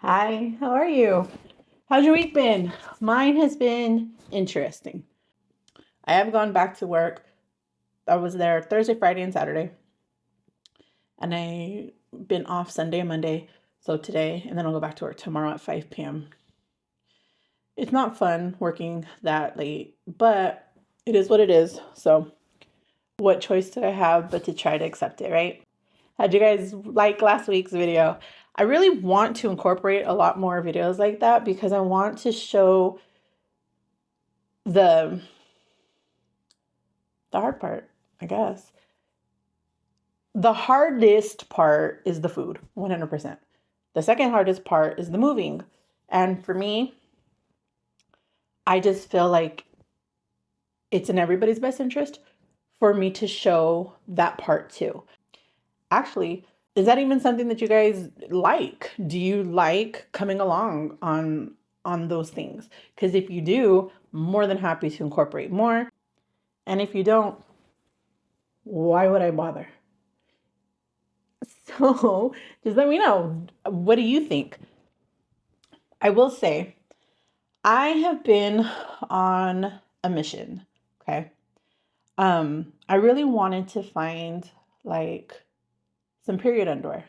Hi, how are you? How's your week been? Mine has been interesting. I have gone back to work. I was there Thursday, Friday, and Saturday, and I been off Sunday and Monday. So today, and then I'll go back to work tomorrow at 5 p.m. It's not fun working that late, but it is what it is. So, what choice do I have but to try to accept it, right? How'd you guys like last week's video? I really want to incorporate a lot more videos like that because I want to show the hard part, I guess. The hardest part is the food, 100%. The second hardest part is the moving. And for me, I just feel like it's in everybody's best interest for me to show that part too. Actually, is that even something that you guys like? Do you like coming along on those things? Because if you do, more than happy to incorporate more. And if you don't, why would I bother? So just let me know. What do you think? I will say, I have been on a mission. Okay. I really wanted to find like some period underwear.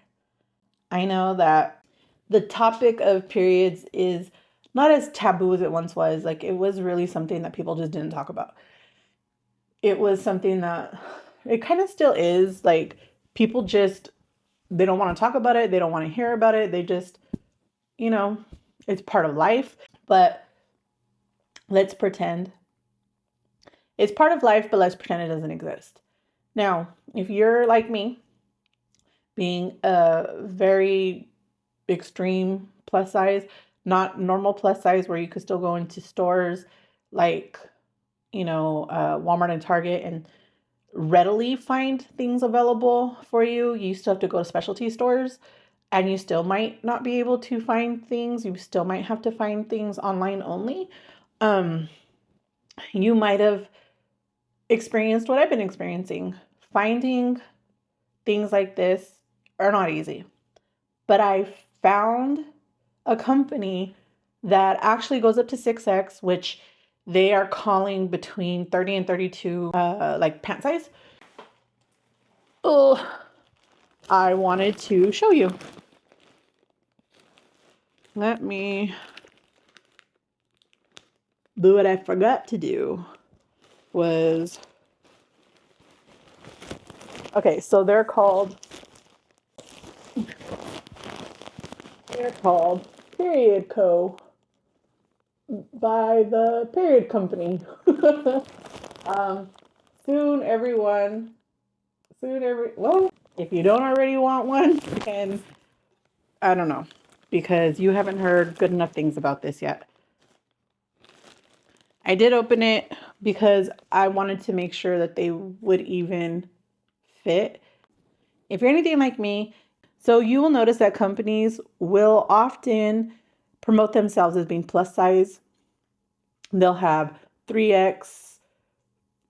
I know that the topic of periods is not as taboo as it once was. Like it was really something that people just didn't talk about. It was something that it kind of still is. Like people just they don't want to talk about it. They don't want to hear about it. They just, you know, it's part of life. But let's pretend it's part of life, but let's pretend it doesn't exist. Now, if you're like me, being a very extreme plus size, not normal plus size where you could still go into stores like, Walmart and Target and readily find things available for you. You still have to go to specialty stores and you still might not be able to find things. You still might have to find things online only. You might have experienced what I've been experiencing. Finding things like this are not easy. But I found a company that actually goes up to 6X, which they are calling between 30 and 32 like pant size. Oh, I wanted to show you. Let me do what I forgot to do was okay, so they're called Period Co. by the Period Company. um, soon everyone, well, if you don't already want one, then I don't know, because you haven't heard good enough things about this yet. I did open it because I wanted to make sure that they would even fit. If you're anything like me, so you will notice that companies will often promote themselves as being plus size. They'll have 3X,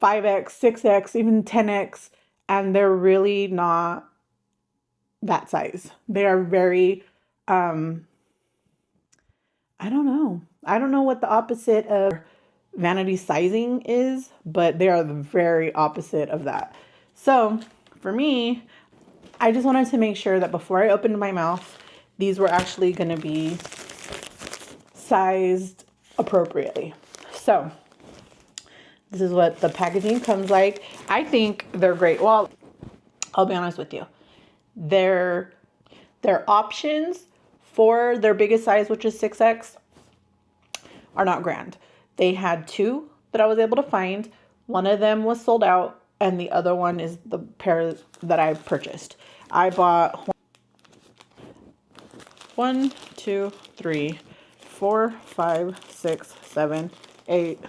5X, 6X, even 10X, and they're really not that size. They are very, I don't know. I don't know what the opposite of vanity sizing is, but they are the very opposite of that. So for me, I just wanted to make sure that before I opened my mouth, these were actually going to be sized appropriately. So this is what the packaging comes like. I think they're great. Well, I'll be honest with you. Their options for their biggest size, which is 6X, are not grand. They had two that I was able to find. One of them was sold out, and the other one is the pair that I purchased. I bought 1, 2, 3, 4, 5, 6, 7, 8,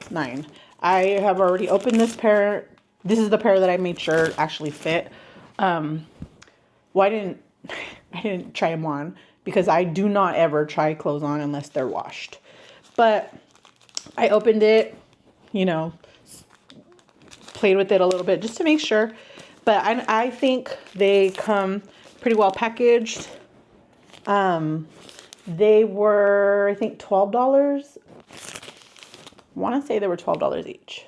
9. I have already opened this pair. This is the pair that I made sure actually fit. Well, I didn't try them on because I do not ever try clothes on unless they're washed. But I opened it, played with it a little bit just to make sure. But I think they come pretty well packaged. They were, I think, $12. I want to say they were $12 each.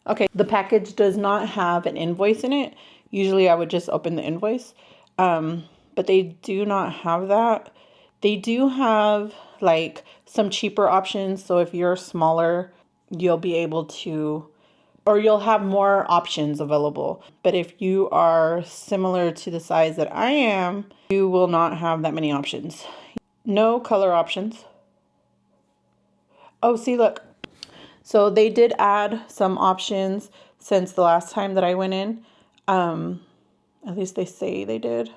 Okay, the package does not have an invoice in it. Usually I would just open the invoice. But they do not have that. They do have like some cheaper options. So if you're smaller, you'll be able to, or you'll have more options available. But if you are similar to the size that I am, you will not have that many options. No color options. Oh, see, look. So they did add some options since the last time that I went in. At least they say they did.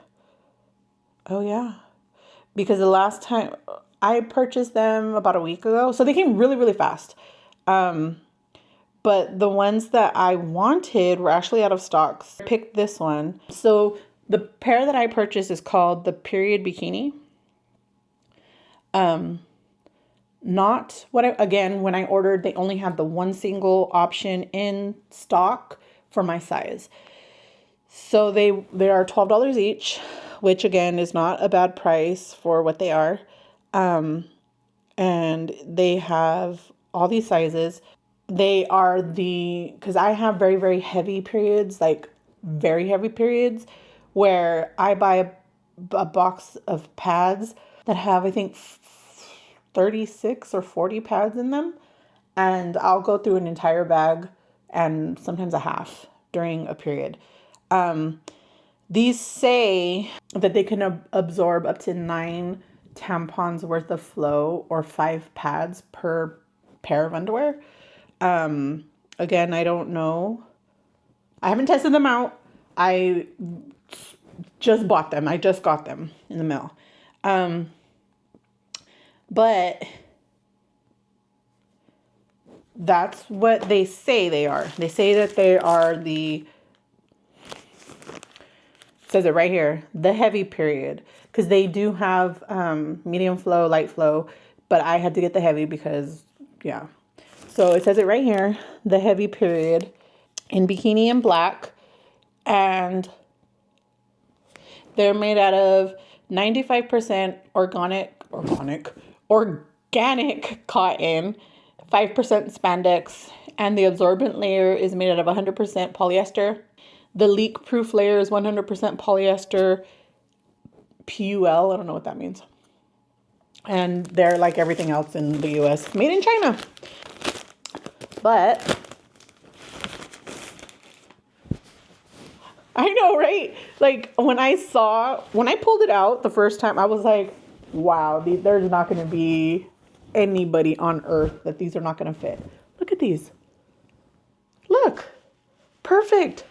Oh, yeah. Because the last time I purchased them about a week ago. So they came really, really fast. But the ones that I wanted were actually out of stock. I picked this one. So the pair that I purchased is called the Period Bikini. Not what I, again, when I ordered, they only had the one single option in stock for my size. So they are $12 each, which again is not a bad price for what they are. And they have all these sizes. They are because I have very, very heavy periods, like very heavy periods, where I buy a box of pads that have, I think, 36 or 40 pads in them. And I'll go through an entire bag and sometimes a half during a period. These say that they can absorb up to 9 tampons worth of flow or 5 pads per pair of underwear. Again, I don't know. I haven't tested them out. I just bought them. I just got them in the mail. But that's what they say they are. They say that they are it says it right here, the heavy period. Because they do have medium flow, light flow. But I had to get the heavy because, yeah. So it says it right here, the heavy period in bikini and black. And they're made out of 95% organic cotton, 5% spandex, and the absorbent layer is made out of 100% polyester. The leak-proof layer is 100% polyester PUL. I don't know what that means. And they're like everything else in the US, made in China. But I know, right? Like when I pulled it out the first time, I was like, wow, there's not going to be anybody on earth that these are not going to fit. Look at these. Look. Perfect.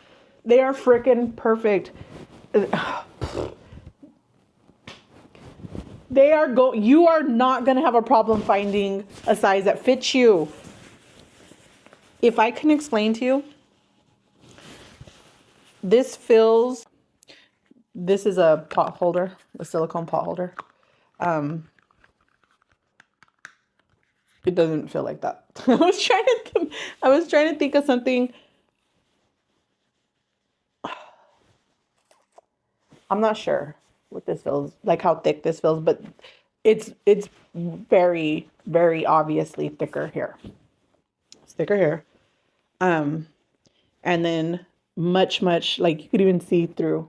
They are freaking perfect. You are not going to have a problem finding a size that fits you. If I can explain to you, this is a pot holder, a silicone pot holder. It doesn't feel like that. I was trying to think of something. I'm not sure what this feels like, how thick this feels, but it's very, very obviously thicker here. It's thicker here. And then much, like you could even see through.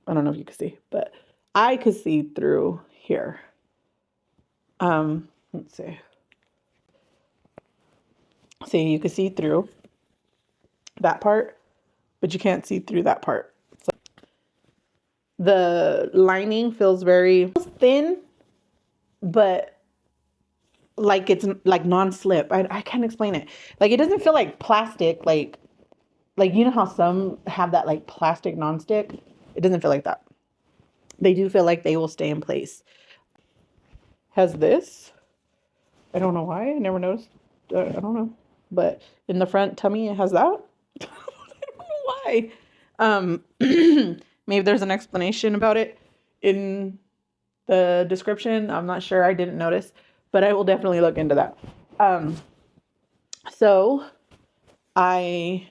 I don't know if you could see, but I could see through here. Let's see. See, you can see through that part, but you can't see through that part. So the lining feels very thin, but like it's like non-slip. I can't explain it. Like it doesn't feel like plastic, like you know how some have that like plastic non-stick? It doesn't feel like that. They do feel like they will stay in place. Has this? I don't know why. I never noticed. I don't know. But in the front tummy, it has that. I don't know why. Maybe there's an explanation about it in the description. I'm not sure. I didn't notice, but I will definitely look into that. So I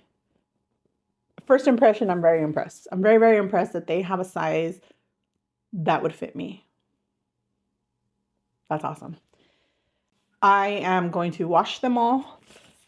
first impression, I'm very impressed. I'm very, very impressed that they have a size that would fit me. That's awesome. I am going to wash them all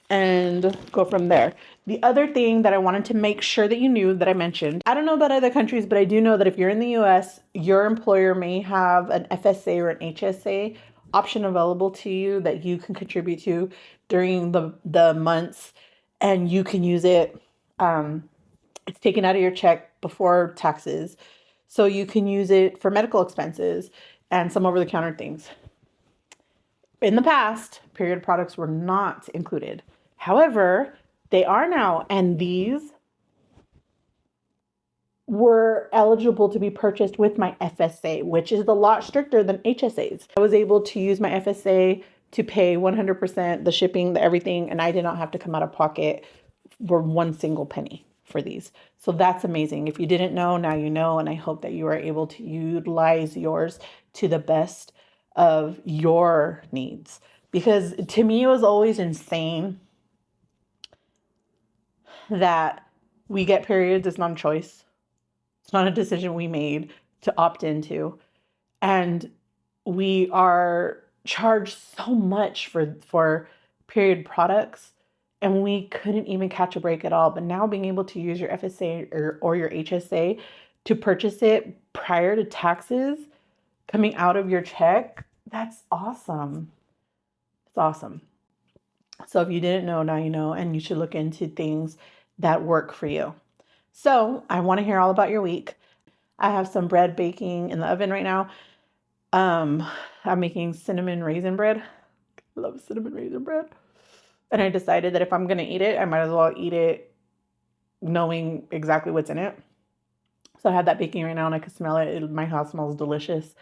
and go from there. The other thing that I wanted to make sure that you knew that I mentioned, I don't know about other countries, but I do know that if you're in the US, your employer may have an FSA or an HSA option available to you that you can contribute to during the months, and you can use it. It's taken out of your check before taxes. So you can use it for medical expenses and some over-the-counter things. In the past, period products were not included. However, they are now, and these were eligible to be purchased with my FSA, which is a lot stricter than HSAs. I was able to use my FSA to pay 100% the shipping, the everything, and I did not have to come out of pocket for one single penny for these. So that's amazing. If you didn't know, now you know, and I hope that you are able to utilize yours to the best of your needs. Because to me, it was always insane that we get periods. It's not a choice. It's not a decision we made to opt into. And we are charged so much for period products, and we couldn't even catch a break at all. But now being able to use your FSA or your HSA to purchase it prior to taxes coming out of your check, that's awesome. It's awesome. So if you didn't know, now you know, and you should look into things that work for you. So I want to hear all about your week. I have some bread baking in the oven right now. I'm making cinnamon raisin bread. I love cinnamon raisin bread. And I decided that if I'm going to eat it, I might as well eat it knowing exactly what's in it. So I have that baking right now and I can smell it. My house smells delicious.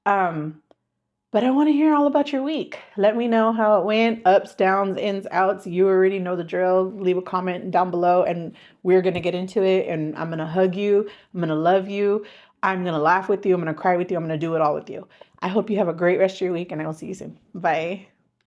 But I want to hear all about your week. Let me know how it went, ups, downs, ins, outs. You already know the drill. Leave a comment down below and we're going to get into it. And I'm going to hug you. I'm going to love you. I'm going to laugh with you. I'm going to cry with you. I'm going to do it all with you. I hope you have a great rest of your week and I will see you soon. Bye.